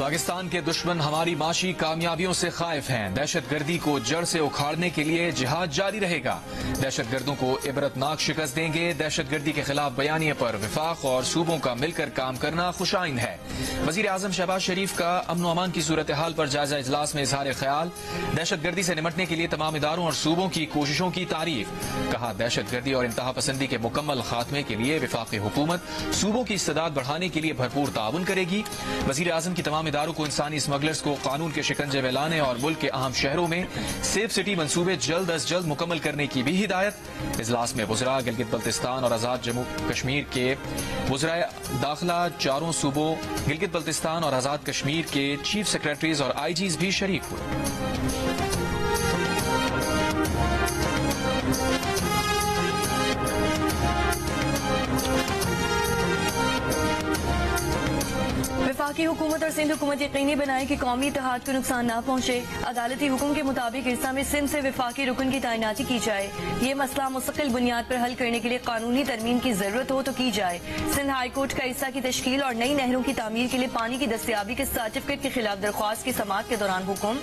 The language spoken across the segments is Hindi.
पाकिस्तान के दुश्मन हमारी माशी कामयाबियों से खाइफ हैं। दहशत गर्दी को जड़ से उखाड़ने के लिए जिहाद जारी रहेगा। दहशत गर्दों को इबरतनाक शिकस्त देंगे। दहशत गर्दी के खिलाफ बयानिए पर विफाक और सूबों का मिलकर काम करना खुशाइन है। वजीर आजम शहबाज शरीफ का अमन अमान की सूरत हाल पर जायजा इजलास में इजहार ख्याल। दहशत गर्दी से निमटने के लिए तमाम इदारों और सूबों की कोशिशों की तारीफ। कहा, दहशत गर्दी और इंतहा पसंदी के मुकम्मल खात्मे के लिए विफाकी हुकूमत सूबों की इस्तेदाद बढ़ाने के लिए भरपूर ताउन करेगी। वजीर आजम की तमाम इदारों को इंसानी स्मगलर्स को कानून के शिकंजे में लाने और मुल्क के अहम शहरों में सेफ सिटी मंसूबे जल्द अज जल्द मुकम्मल करने की भी हिदायत। इजलास में वज़रा गिलगित बल्तिस्तान और आजाद जम्मू कश्मीर के वज़राए दाखिला, चारों सूबों गिलगित बल्तिस्तान और आजाद कश्मीर के चीफ सेक्रेटरीज और आईजीज भी शरीक हुए। वफाकी हुकूमत और सिंध हुकूमत यकीनी बनाए कि कौमी इत्तेहाद को नुकसान न पहुंचे। अदालती हुक्म के मुताबिक इरसा में सिंध से वफाकी रुकन की तैनाती की जाए। ये मसला मुस्तकिल बुनियाद पर हल करने के लिए कानूनी तरमीम की जरूरत हो तो की जाए। सिंध हाई कोर्ट का इरसा की तश्कील और नई नहरों की तामीर के लिए पानी की दस्तियाबी के सर्टिफिकेट के खिलाफ दरख्वास्त की समाअत के दौरान हुक्म।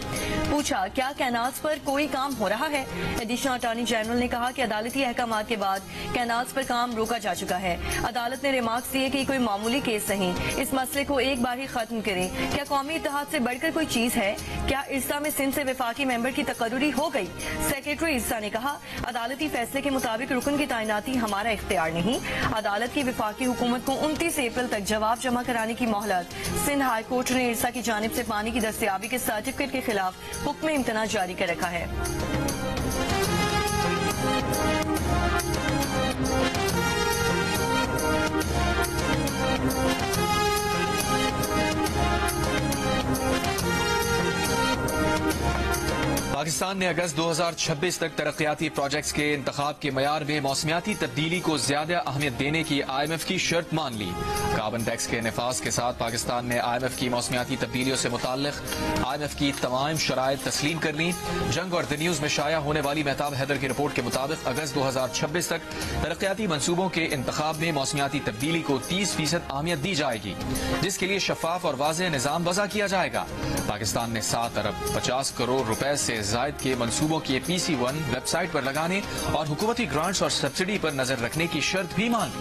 पूछा, क्या कैनाल्स पर कोई काम हो रहा है? एडिशनल अटॉर्नी जनरल ने कहा कि अदालती अहकामात के बाद कैनाल्स पर काम रोका जा चुका है। अदालत ने रिमार्क्स दिए कि कोई मामूली केस नहीं, इस मसले को एक बार ही खत्म करें। क्या कौमी इत्तेहाद से बढ़कर कोई चीज है? क्या इरसा में सिंध से वफाकी मेंबर की तकर्रुरी हो गई? सेक्रेटरी इरसा ने कहा, अदालती फैसले के मुताबिक रुकन की तैनाती हमारा इख्तियार नहीं। अदालत की वफाकी हुकूमत को 29 अप्रैल तक जवाब जमा कराने की मोहलत। सिंध हाई कोर्ट ने इरसा की जानिब से पानी की दस्तियाबी के सर्टिफिकेट के खिलाफ हुक्म इम्तना जारी कर रखा है। पाकिस्तान ने अगस्त 2026 तक तरक्याती प्रोजेक्ट्स के इंतखाब के मयार में मौसमियाती तब्दीली को ज्यादा अहमियत देने की IMF की शर्त मान ली। कार्बन टैक्स के नफाज के साथ पाकिस्तान ने IMF की मौसमियाती तब्दीलियों से मुताल्लिक IMF की तमाम शराइत तस्लीम कर ली। जंग और द न्यूज में शाया होने वाली मेहताब हैदर की रिपोर्ट के मुताबिक अगस्त 2026 तक तरक्याती मनसूबों के इंतखाब में मौसमियाती तब्दीली को 30% अहमियत दी जाएगी, जिसके लिए शफाफ और वाज़ेह निज़ाम वज़ा किया जाएगा। पाकिस्तान ने 7 अरब 50 करोड़ रुपए से जायद के मंसूबों के PC1 वेबसाइट पर लगाने और हुकूमती ग्रांट्स और सब्सिडी पर नजर रखने की शर्त भी मान ली।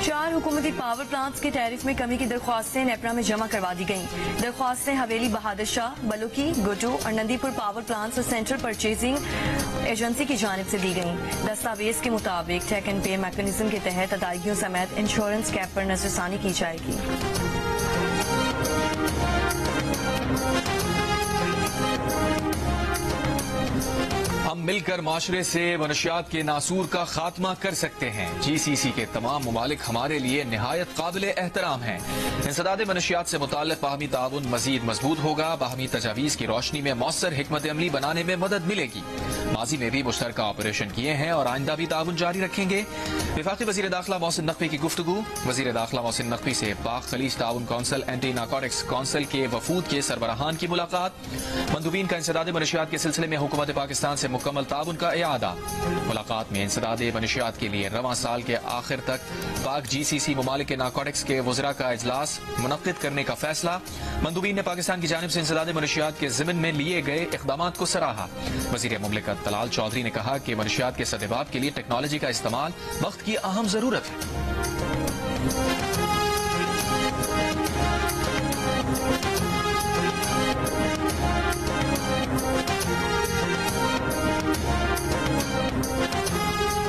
4 हुकूमती पावर प्लांट्स के टैरिफ में कमी की दरख्वास्तें नेपरा में जमा करवा दी गयी। दरख्वास्तें हवेली बहादुर शाह, बलुकी, गुड्डू और नंदीपुर पावर प्लांट्स और सेंट्रल परचेजिंग एजेंसी की जानिब से दी गयी। दस्तावेज के मुताबिक टेक एंड पे मैकेनिज्म के तहत अदायगियों समेत इंश्योरेंस कैप पर नजरसानी की जाएगी। हम मिलकर माशरे से मनशियात के नासूर का खात्मा कर सकते हैं। GCC के तमाम ममालिक हमारे लिए निहायत काबिल एहतराम हैं। इंसदाद मनशियात से मुताल्लिक बाहमी ताउन मजीद मजबूत होगा। बाहमी तजावीज़ की रोशनी में मौसर हिकमत अमली बनाने में मदद मिलेगी। माजी में भी मुश्तरका ऑपरेशन किए हैं और आइंदा भी ताउन जारी रखेंगे। वफाकी वज़ीर दाखिला मोहसिन नकवी की गुफ्तगू। वज़ीर दाखिला मोहसिन नकवी से पाक खलीज ताउन कौंसिल, एंटी नारकोटिक्स कौंसिल के वफूद के सरबराहान की मुलाकात। मंदूबीन का इंसदाद मनशियात के सिलसिले में हुकूमत पाकिस्तान से मुकम्मल ताउन का इआदा। मुलाकात में इंसदाद मनशियात के लिए रवां साल के आखिर तक पाक GCC ममालिक के नारकोटिक्स के वज़रा का इजलास मुनक्किद करने का फैसला। मंदूबीन ने पाकिस्तान की जानिब से इंसदाद मनशियात के ज़िम्न में लिए गए इक़दामात को सराहा। वज़ीर मुमलिकत तलाल चौधरी ने कहा कि मनशियात के सद्भाव के लिए टेक्नोलॉजी का इस्तेमाल वक्त की अहम जरूरत है।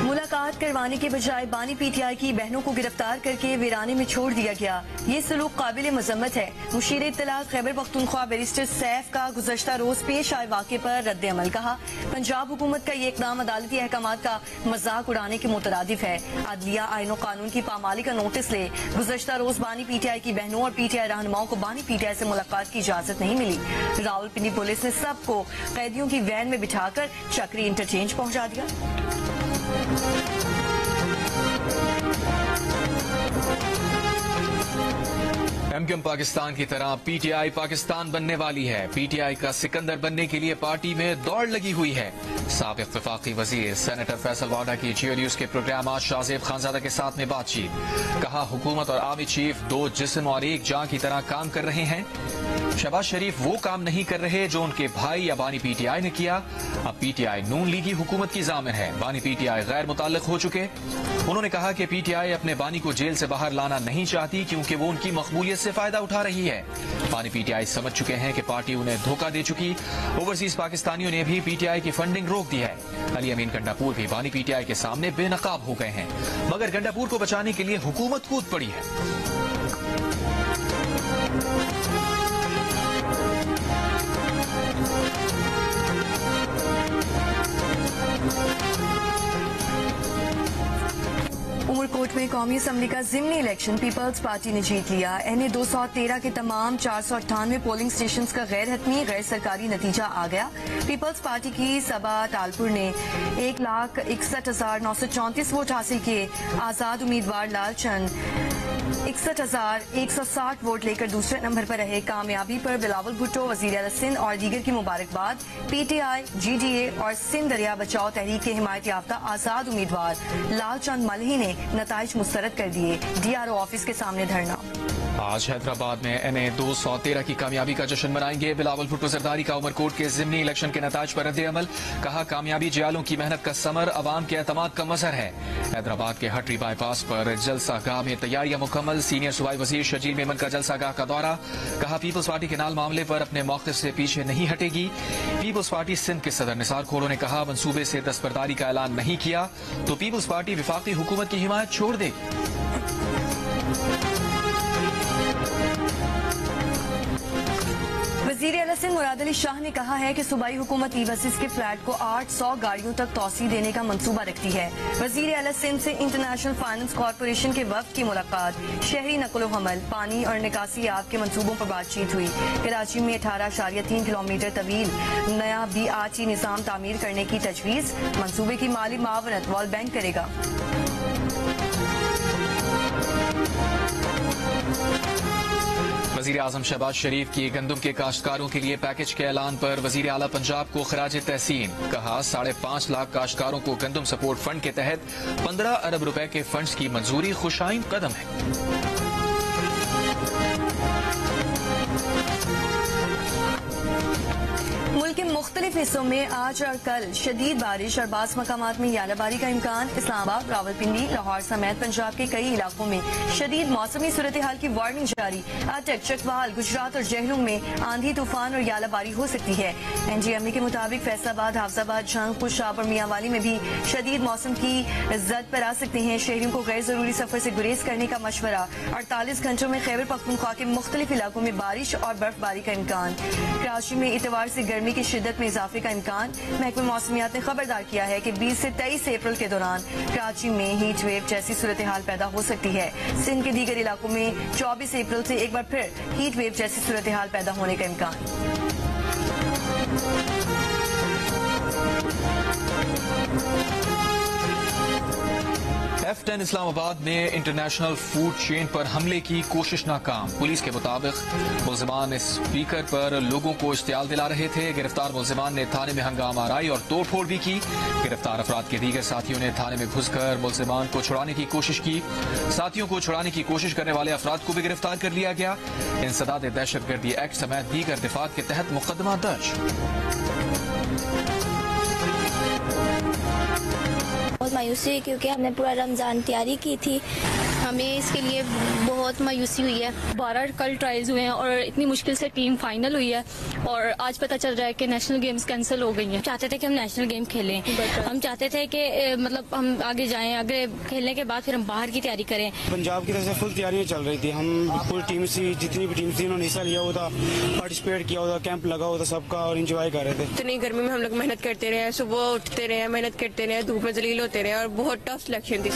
मुलाकात करवाने के बजाय बानी PTI की बहनों को गिरफ्तार करके वीराने में छोड़ दिया गया। ये सलूक काबिल मजम्मत है। मुशीर इत्तलात खैबर पख्तूनख्वा बैरिस्टर सैफ का गुज़श्ता रोज पेश आए वाक़े पर रद्द अमल। कहा, पंजाब हुकूमत का ये इकदाम अदालती अहकामात का मजाक उड़ाने के मुतरादिफ है। अदलिया आईन और कानून की पामाली का नोटिस ले। गुज़श्ता रोज बानी PTI की बहनों और PTI रहनुमाओं को बानी PTI से मुलाकात की इजाजत नहीं मिली। रावलपिंडी पुलिस ने सबको कैदियों की वैन में बिठाकर चक्री इंटरचेंज पहुंचा दिया। एमक्यूएम पाकिस्तान की तरह पीटीआई पाकिस्तान बनने वाली है। पीटीआई का सिकंदर बनने के लिए पार्टी में दौड़ लगी हुई है। साबिक वफाकी वजीर सेनेटर फैसल वाडा की जियो न्यूज के प्रोग्राम आज शाहजेब खानजादा के साथ में बातचीत। कहा हुकूमत और आर्मी चीफ दो जिस्म और एक जान की तरह काम कर रहे हैं। शहबाज शरीफ वो काम नहीं कर रहे जो उनके भाई या बानी पीटीआई ने किया। अब पीटीआई नून लीगी हुकूमत की जामिन है। बानी पीटीआई गैर मुताल्लिक हो चुके। उन्होंने कहा कि पीटीआई अपने बानी को जेल से बाहर लाना नहीं चाहती क्योंकि वो उनकी मकबूलियत से फायदा उठा रही है। बानी पीटीआई समझ चुके हैं कि पार्टी उन्हें धोखा दे चुकी। ओवरसीज पाकिस्तानियों ने भी पीटीआई की फंडिंग रोक दी है। अली अमीन गंडापुर भी बानी पीटीआई के सामने बेनकाब हो गए हैं, मगर गंडापुर को बचाने के लिए हुकूमत कूद पड़ी है। उमरकोट में कौमी असम्बली का ज़िमनी इलेक्शन पीपल्स पार्टी ने जीत लिया। एनए 213 के तमाम 498 पोलिंग स्टेशन का गैर हतमी गैर सरकारी नतीजा आ गया। पीपल्स पार्टी की सबा तालपुर ने 1,61,934 वोट हासिल किए। आजाद उम्मीदवार लालचंद 61,160 वोट लेकर दूसरे नंबर पर रहे। कामयाबी पर बिलावल भुट्टो, वजीर आला सिंध और दीगर की मुबारकबाद। पीटीआई, जीडीए और सिंध दरिया बचाओ तहरीक के हिमायत याफ्ता आजाद उम्मीदवार लालचंद मलही ने नताइज मुस्तरद कर दिए। डीआरओ ऑफिस के सामने धरना। आज हैदराबाद में एनए 213 की कामयाबी का जश्न मनाएंगे। बिलावल भुट्टो जरदारी का उमरकोट के ज़िमनी इलेक्शन के नताज पर रद्द अमल। कहा कामयाबी जियालों की मेहनत का समर अवाम के एतमाद का मजहर है। हैदराबाद के हटरी बाईपास पर जलसा गाह में तैयारियां मुकम्मल। सीनियर सूबाई वजीर शजील मेमन का जलसा गाह का दौरा। कहा पीपल्स पार्टी के नाल मामले पर अपने मौक़िफ़ से पीछे नहीं हटेगी। पीपल्स पार्टी सिंध के सदर निसार खोरो ने कहा मंसूबे से दस्तबरदारी का ऐलान नहीं किया तो पीपल्स पार्टी विफाकी हुकूमत की हिमायत छोड़ देगी। वज़ीर आला सिंध मुराद अली शाह ने कहा है कि सूबाई हुकूमत ई बसेस के फ्लैट को 800 गाड़ियों तक तोसी देने का मंसूबा रखती है। वज़ीर आला सिंध से इंटरनेशनल फाइनेंस कॉरपोरेशन के वफ्द की मुलाकात। शहरी नकलो हमल, पानी और निकासी आब के मंसूबों पर बातचीत हुई। कराची में 18.3 किलोमीटर तवील नया BRT निज़ाम तामीर करने की तजवीज़। मंसूबे की माली मावनत वर्ल्ड बैंक करेगा। वज़ीर आज़म शहबाज शरीफ की गंदम के काश्तकारों के लिए पैकेज के ऐलान पर वज़ीर आला पंजाब को खराज तहसीन। कहा 5.5 लाख काश्तकारों को गंदम सपोर्ट फंड के तहत 15 अरब रुपए के फंड्स की मंजूरी खुशाइन कदम है। मुल्क के मुख्तलिफ हिस्सों में आज और कल शदीद बारिश और बास मकामात में यालाबारी का इम्कान। इस्लामाबाद, रावलपिंडी, लाहौर समेत पंजाब के कई इलाकों में शदीद मौसमी सूरत हाल की वार्निंग जारी। अटक, चकवाल, गुजरात और जहलुम में आंधी तूफान और यालाबारी हो सकती है। NGMA के मुताबिक फैसलाबाद, हाफजाबाद, जंग, खुशाब और मियांवाली में भी शदीद मौसम की जद पर आ सकते हैं। शहरियों को गैर जरूरी सफर से गुरेज करने का मशवरा। 48 घंटों में खैबर पख्तूनख्वा के मुख्तलिफ इलाकों में बारिश और बर्फबारी का इम्कान। कराची में इतवार से गर्मी की शिद्दत में इजाफे का इम्कान। महकमा मौसमियात ने खबरदार किया है कि 20 से 23 अप्रैल के दौरान कराची में हीट वेव जैसी सूरत हाल पैदा हो सकती है। सिंध के दीगर इलाकों में 24 अप्रैल से एक बार फिर हीट वेव जैसी सूरत हाल पैदा होने का इम्कान। F10 इस्लामाबाद में इंटरनेशनल फूड चेन पर हमले की कोशिश नाकाम। पुलिस के मुताबिक मुल्जिमान स्पीकर पर लोगों को इश्तियाल दिला रहे थे। गिरफ्तार मुल्जिमान ने थाने में हंगामा आराई और तोड़ फोड़ भी की। गिरफ्तार अफराद के दीगर साथियों ने थाने में घुसकर मुल्जिमान को छुड़ाने की कोशिश की। साथियों को छुड़ाने की कोशिश करने वाले अफराद को भी गिरफ्तार कर लिया गया। इंसदाद दहशतगर्दी एक्ट समेत दीगर दिफात के तहत मुकदमा दर्ज। बहुत मायूसी क्योंकि हमने पूरा रमज़ान तैयारी की थी। हमें इसके लिए बहुत मायूसी हुई है। 12 कल ट्रायल्स हुए हैं और इतनी मुश्किल से टीम फाइनल हुई है और आज पता चल रहा है कि नेशनल गेम्स कैंसिल हो गई हैं। चाहते थे कि हम नेशनल गेम खेलें, हम चाहते थे कि मतलब हम आगे जाएं, आगे खेलने के बाद फिर हम बाहर की तैयारी करें। पंजाब की तरफ से फुल तैयारियां चल रही थी। हम पूरी टीम से जितनी भी टीम थी उन्होंने हिस्सा लिया हुआ था, पार्टिसिपेट किया हुआ था, कैंप लगा हुआ था सबका और एंजॉय कर रहे थे। इतनी गर्मी में हम लोग मेहनत करते रहे, सुबह उठते रहे, मेहनत करते रहे, धूप में जलील होते रहे और बहुत टफ सिलेक्शन थी।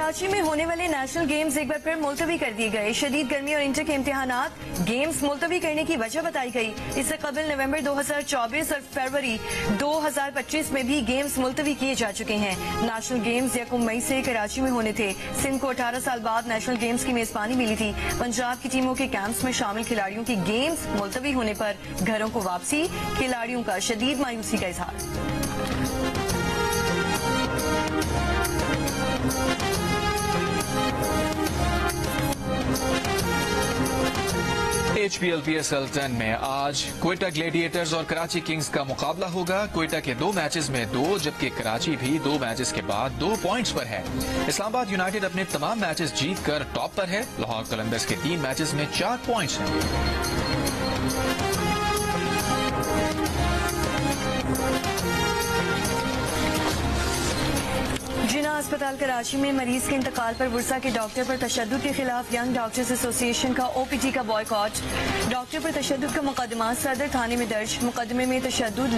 कराची में होने वाले नेशनल गेम्स एक बार फिर मुलतवी कर दिए गए। शदीद गर्मी और इंटर के इम्तिहानात गेम्स मुलतवी करने की वजह बताई गई। इससे कबल नवंबर 2024 और फरवरी 2025 में भी गेम्स मुलतवी किए जा चुके हैं। नेशनल गेम्स 1 मई से कराची में होने थे। सिंध को 18 साल बाद नेशनल गेम्स की मेजबानी मिली थी। पंजाब की टीमों के कैंप्स में शामिल खिलाड़ियों की गेम्स मुलतवी होने पर घरों को वापसी, खिलाड़ियों का शदीद मायूसी का इजहार। HPL PSL 10 में आज क्वेटा ग्लेडिएटर्स और कराची किंग्स का मुकाबला होगा। क्वेटा के 2 मैचेस में 2, जबकि कराची भी 2 मैचेस के बाद 2 पॉइंट्स पर है। इस्लामाबाद यूनाइटेड अपने तमाम मैचेस जीतकर टॉप पर है। लाहौर कलंदर्स के 3 मैचेस में 4 पॉइंट्स हैं। जिना अस्पताल कराची में मरीज के इंतकाल पर बुरसा के डॉक्टर पर तशद्दुद के खिलाफ यंग डॉक्टर्स एसोसिएशन का OPT का बॉयकॉट। डॉक्टर पर तशद्दुद का मुकदमा सदर थाने में दर्ज। मुकदमे में तशद्दुद,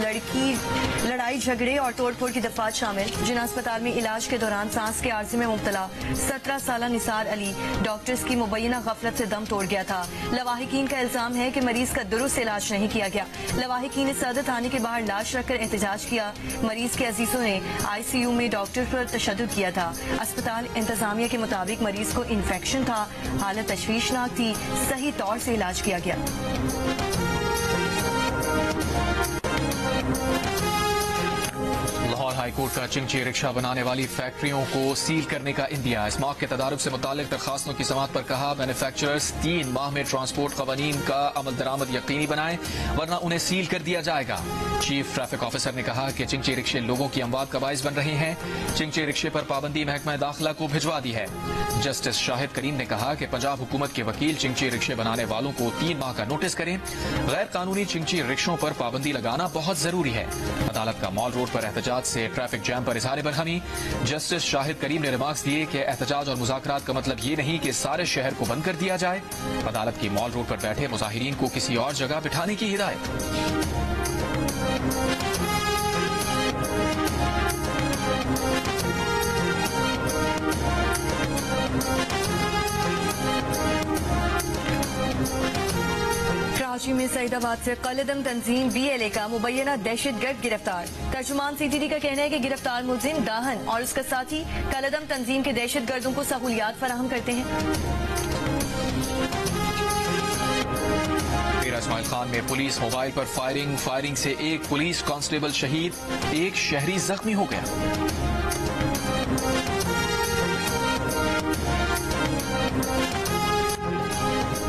लड़ाई झगड़े और तोड़फोड़ की दफात शामिल। जिना अस्पताल में इलाज के दौरान सांस के आर्जे में मुब्तला 17 साल निसार अली डॉक्टर्स की मुबैना गफलत से दम तोड़ गया था। लवाहिकीन का इल्जाम है कि मरीज का दुरुस्त इलाज नहीं किया गया। लवाहिकीन ने सदर थाने के बाहर लाश रखकर एहतजाज किया। मरीज के अजीजों ने ICU में डॉक्टर पर तशद्दुद किया था। अस्पताल इंतजामिया के मुताबिक मरीज को इन्फेक्शन था, हालत तशवीशनाक थी, सही तौर से इलाज किया गया। लाहौर हाईकोर्ट का चिंची रिक्शा बनाने वाली फैक्ट्रियों को सील करने का इंदिया। इस माह के तदारुक से मुतालिक दरखास्तों की समाअत पर कहा, मैन्युफैक्चरर्स 3 माह में ट्रांसपोर्ट कवानीन का अमल दरामद यकीनी बनाएं, वरना उन्हें सील कर दिया जाएगा। चीफ ट्रैफिक ऑफिसर ने कहा कि चिंची रिक्शे लोगों की अमवात का बाइस बन रहे हैं। चिंची रिक्शे पर पाबंदी महकमा दाखिला को भिजवा दी है। जस्टिस शाहिद करीम ने कहा कि पंजाब हुकूमत के वकील चिंची रिक्शे बनाने वालों को 3 माह का नोटिस करें। गैर कानूनी चिंची रिक्शों पर पाबंदी लगाना बहुत जरूरी है। अदालत का मॉल रोड पर एहतजाज से ट्रैफिक जैम पर इजहार बरहमी। जस्टिस शाहिद करीम ने रिमार्क्स दिए कि एहतजाज और मुज़ाकरात का मतलब ये नहीं कि सारे शहर को बंद कर दिया जाए। अदालत की मॉल रोड पर बैठे मुजाहिरीन को किसी और जगह बिठाने की हिदायत। कराची में सईदाबाद से कलदम तंजीम BLA का मुबैना दहशतगर्द गिरफ्तार। तर्जुमान CTD का कहना है कि गिरफ्तार मुलजिम दाहन और उसका साथी कलदम तंजीम के दहशतगर्दों को सहूलियात फराहम करते हैं। इस्माइल खान में पुलिस मोबाइल पर फायरिंग से 1 पुलिस कांस्टेबल शहीद, 1 शहरी जख्मी हो गया।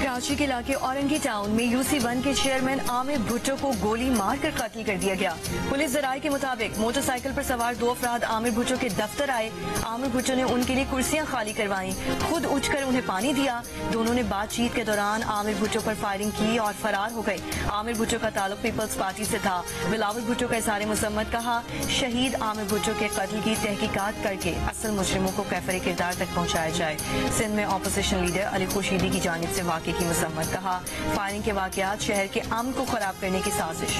कराची के इलाके औरंगी टाउन में UC1 के चेयरमैन आमिर भुट्टो को गोली मारकर कत्ल कर दिया गया। पुलिस जराये के मुताबिक मोटरसाइकिल पर सवार 2 अफराद आमिर भुट्टो के दफ्तर आए। आमिर भुट्टो ने उनके लिए कुर्सियां खाली करवाई, खुद उठकर उन्हें पानी दिया। दोनों ने बातचीत के दौरान आमिर भुट्टो पर फायरिंग की और फरार हो गए। आमिर भुट्टो का ताल्लुक पीपल्स पार्टी से था। बिलावल भुट्टो का इज़हार मुसम्मत कहा, शहीद आमिर भुट्टो के कत्ल की तहकीकात करके असल मुजरिमों को कैफरे किरदार तक पहुँचाया जाए। सिंध में ऑपोजिशन लीडर अली खुर्शीदी की जानिब से वाक़े की मुसम्मत कहा, फायरिंग के वाकयात शहर के अमन को खराब करने की साजिश।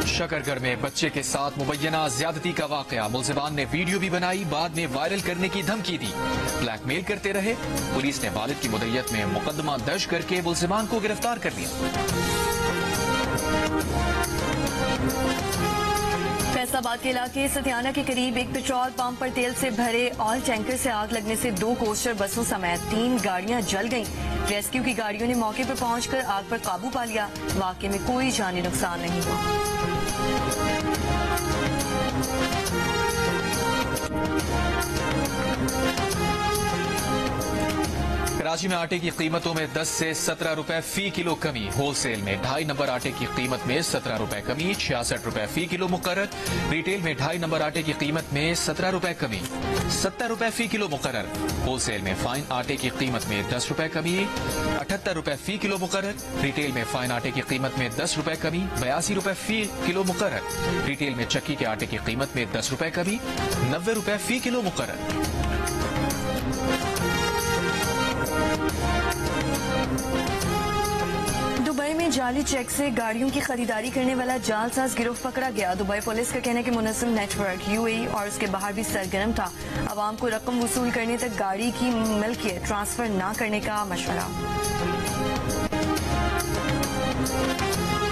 शकरगढ़ में बच्चे के साथ मुबैना ज्यादती का वाकया। मुलजिमान ने वीडियो भी बनाई, बाद में वायरल करने की धमकी दी, ब्लैकमेल करते रहे। पुलिस ने वालिद की मुद्दत में मुकदमा दर्ज करके मुलजिमान को गिरफ्तार कर लिया। फैसलाबाद के इलाके सतियाना के करीब एक पेट्रोल पंप पर तेल से भरे ऑयल टैंकर से आग लगने से 2 कोस्टर बसों समेत 3 गाड़ियां जल गईं। रेस्क्यू की गाड़ियों ने मौके पर पहुंचकर आग पर काबू पा लिया। वाकये में कोई जानी नुकसान नहीं हुआ। कराची में आटे की कीमतों में 10 से 17 रुपए फी किलो कमी। होलसेल में 2.5 नंबर आटे की कीमत में 17 रुपए कमी, 66 रुपए फी किलो मुकर्रर। रिटेल में 2.5 नंबर आटे की कीमत में 17 रुपए कमी, 70 रुपए फी किलो मुकर्रर। होलसेल में फाइन आटे की कीमत में 10 रुपए कमी, 78 रुपए फी किलो मुकर्रर। रिटेल में फाइन आटे की कीमत में 10 रुपए कमी, 82 रुपए फी किलो मुकर्रर। रिटेल में चक्की के आटे की कीमत में 10 रुपए कमी, 90 रुपए फी किलो मुकर्रर। में जाली चेक से गाड़ियों की खरीदारी करने वाला जालसाज गिरोह पकड़ा गया। दुबई पुलिस का कहना है कि मुनज़्ज़म नेटवर्क यूएई और उसके बाहर भी सरगर्म था। आवाम को रकम वसूल करने तक गाड़ी की मिल्कियत ट्रांसफर न करने का मशवरा।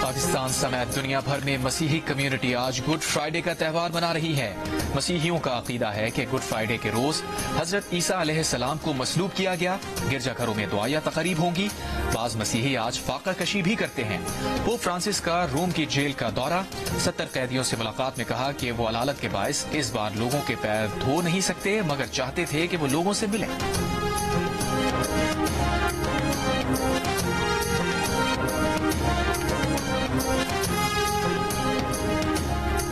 पाकिस्तान समेत दुनिया भर में मसीही कम्युनिटी आज गुड फ्राइडे का त्यौहार मना रही है। मसीहियों का अकीदा है कि गुड फ्राइडे के रोज हजरत ईसा अलैहिस्सलाम को मसलूब किया गया। गिरजाघरों में दुआया तकरीब होंगी। बाज मसीही आज फाका कशी भी करते हैं। पोप फ्रांसिस का रोम की जेल का दौरा। 70 कैदियों से मुलाकात में कहा कि वो अदालत के बायस इस बार लोगों के पैर धो नहीं सकते, मगर चाहते थे कि वो लोगों से मिलें।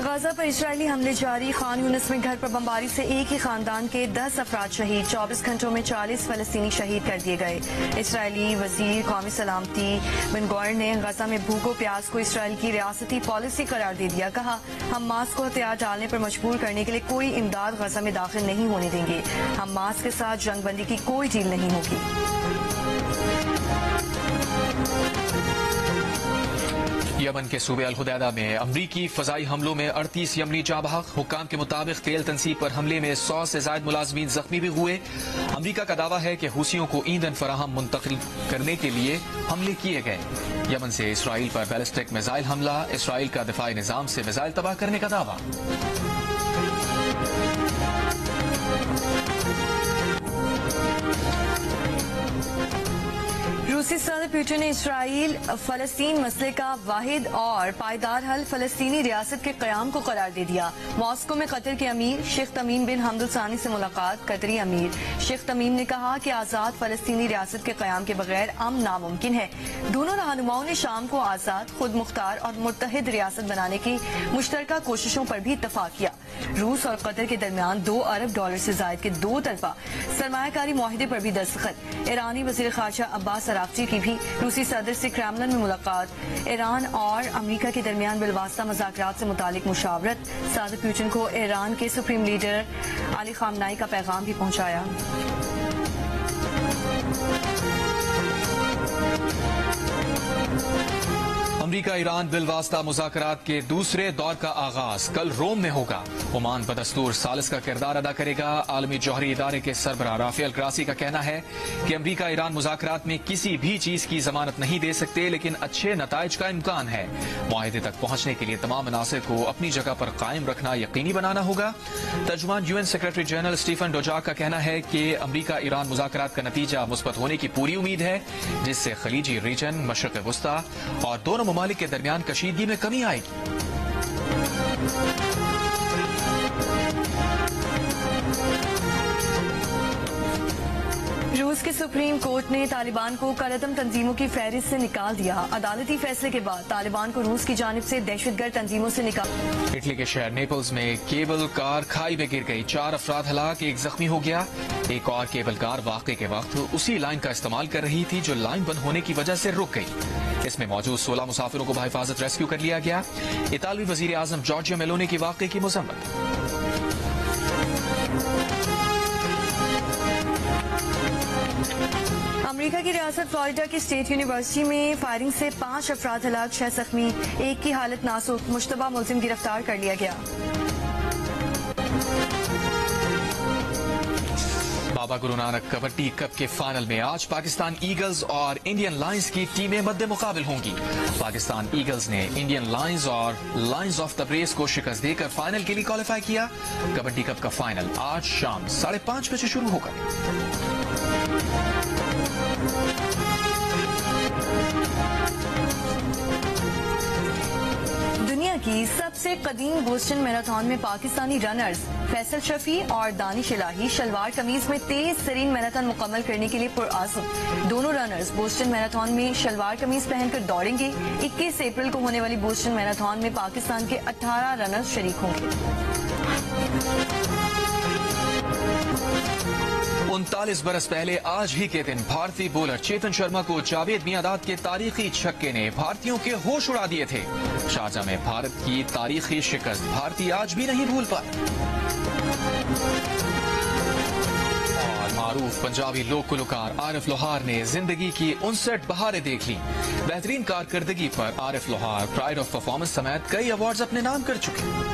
गाजा पर इजरायली हमले जारी। खान यूनिस में घर पर बमबारी से एक ही खानदान के 10 अफराद शहीद। 24 घंटों में 40 फलस्तीनी शहीद कर दिए गए। इजरायली वजीर कौमी सलामती बिन गौर ने गाजा में भूखों प्याज को इसराइल की रियासती पॉलिसी करार दे दिया। कहा, हमास को हथियार डालने पर मजबूर करने के लिए कोई इमदाद गाजा में दाखिल नहीं होने देंगे। हमास के साथ जंगबंदी की कोई डील नहीं होगी। यमन के सूबे अल हुदैदा में अमरीकी फजाई हमलों में 38 यमनी जाँ बहक। हुक्काम के मुताबिक तेल तनसीब पर हमले में 100 से ज्यादा मुलाजमीन जख्मी भी हुए। अमरीका का दावा है कि हुसियों को ईंधन फराहम मुंतकिल करने के लिए हमले किए गए। यमन से इसराइल पर बैलिस्टिक मिसाइल हमला। इसराइल का दिफाई निजाम से मिसाइल तबाह करने का दावा। रूसी सदर पुतिन ने इसराइल फलस्तीन मसले का वाहिद और पायदार हल फलस्तीनी रियासत के कयाम को करार दे दिया। मॉस्को में कतर के अमीर शेख तमीम बिन हमद अल सानी से मुलाकात। कतरी अमीर शेख तमीम ने कहा कि आजाद फलस्तीनी रियासत के कयाम के बगैर अमन नामुमकिन है। दोनों रहनुमाओं ने शाम को आजाद, खुद मुख्तार और मुत्तहिद रियासत बनाने की मुश्तरका कोशिशों पर भी इत्तफाक किया। रूस और कतर के दरमियान $2 अरब से जायद के 2 तरफा सरमायाकारी मुआहिदे पर भी दस्तखत। ईरानी वजीर खारजा अब्बास अरागची की भी रूसी सदर से क्रेमलिन में मुलाकात। ईरान और अमेरिका के दरमियान बिलवास्ता मुज़ाकरात से मुतालिक मुशावरत। सदर पुतिन को ईरान के सुप्रीम लीडर अली खामनाई का पैगाम भी पहुंचाया। अमरीका ईरान बिलवास्ता मुज़ाकरात के दूसरे दौर का आगाज कल रोम में होगा। ओमान बदस्तूर सालिस का किरदार अदा करेगा। आलमी जौहरी इदारे के सरबराह राफेल ग्रासी का कहना है कि अमरीका ईरान मुज़ाकरात में किसी भी चीज की जमानत नहीं दे सकते, लेकिन अच्छे नताइज का इम्कान है। मुआहिदे तक पहुंचने के लिए तमाम अनासर को अपनी जगह पर कायम रखना यकीनी बनाना होगा। तर्जुमान UN सेक्रेटरी जनरल स्टीफन डोजाक का कहना है कि अमरीका ईरान मुज़ाकरात का नतीजा मुस्बत होने की पूरी उम्मीद है, जिससे खलीजी रीजन, मशरक़ वस्ता और दोनों ममालिक के दरमियान कशीदगी में कमी आएगी। रूस के सुप्रीम कोर्ट ने तालिबान को कलअदम तंजीमों की फहरिस्त से निकाल दिया। अदालती फैसले के बाद तालिबान को रूस की जानिब से दहशतगर्द तंजीमों से निकाल। इटली के शहर नेपल्स में केबल कार खाई में गिर गई। 4 अफराद हलाक, 1 जख्मी हो गया। एक और केबल कार वाक़े के वक्त उसी लाइन का इस्तेमाल कर रही थी जो लाइन बंद होने की वजह से रुक गई। इसमें मौजूद 16 मुसाफिरों को बहिफाजत रेस्क्यू कर लिया गया। इतालवी वजीर आजम जॉर्जिया मेलोनी की वाक़े की मज़म्मत। अमेरिका की रियासत फ्लोरिडा की स्टेट यूनिवर्सिटी में फायरिंग से 5 अफराद हलाक, 6 जख्मी, एक की हालत नाजुक। मुश्तबा मुलजिम गिरफ्तार कर लिया गया। बाबा गुरु नानक कबड्डी कप के फाइनल में आज पाकिस्तान ईगल्स और इंडियन लायंस की टीमें मद्दे मुकाबिल होंगी। पाकिस्तान ईगल्स ने इंडियन लायंस और लायंस ऑफ तब्रेज़ को शिकस्त देकर फाइनल के लिए क्वालिफाई किया। कबड्डी कप का फाइनल आज शाम 5:30 बजे शुरू होगा। दुनिया की सबसे कदीम बोस्टन मैराथन में पाकिस्तानी रनर्स फैसल शफी और दानिश इलाही शलवार कमीज में तेज तरीन मैराथन मुकम्मल करने के लिए पुरआज़म। दोनों रनर्स बोस्टन मैराथन में शलवार कमीज पहनकर दौड़ेंगे। 21 अप्रैल को होने वाली बोस्टन मैराथन में पाकिस्तान के 18 रनर्स शरीक होंगे। 39 बरस पहले आज ही के दिन भारतीय बॉलर चेतन शर्मा को जावेद मियांदाद के तारीखी छक्के ने भारतीयों के होश उड़ा दिए थे। शारजाह में भारत की तारीखी शिकस्त भारतीय आज भी नहीं भूल पाए। और मारूफ पंजाबी लोक गुलकार आरिफ लोहार ने जिंदगी की 59 बहारें देख ली। बेहतरीन कारकर्दगी पर आरिफ लोहार प्राइड ऑफ परफॉर्मेंस समेत कई अवार्ड्स अपने नाम कर चुके।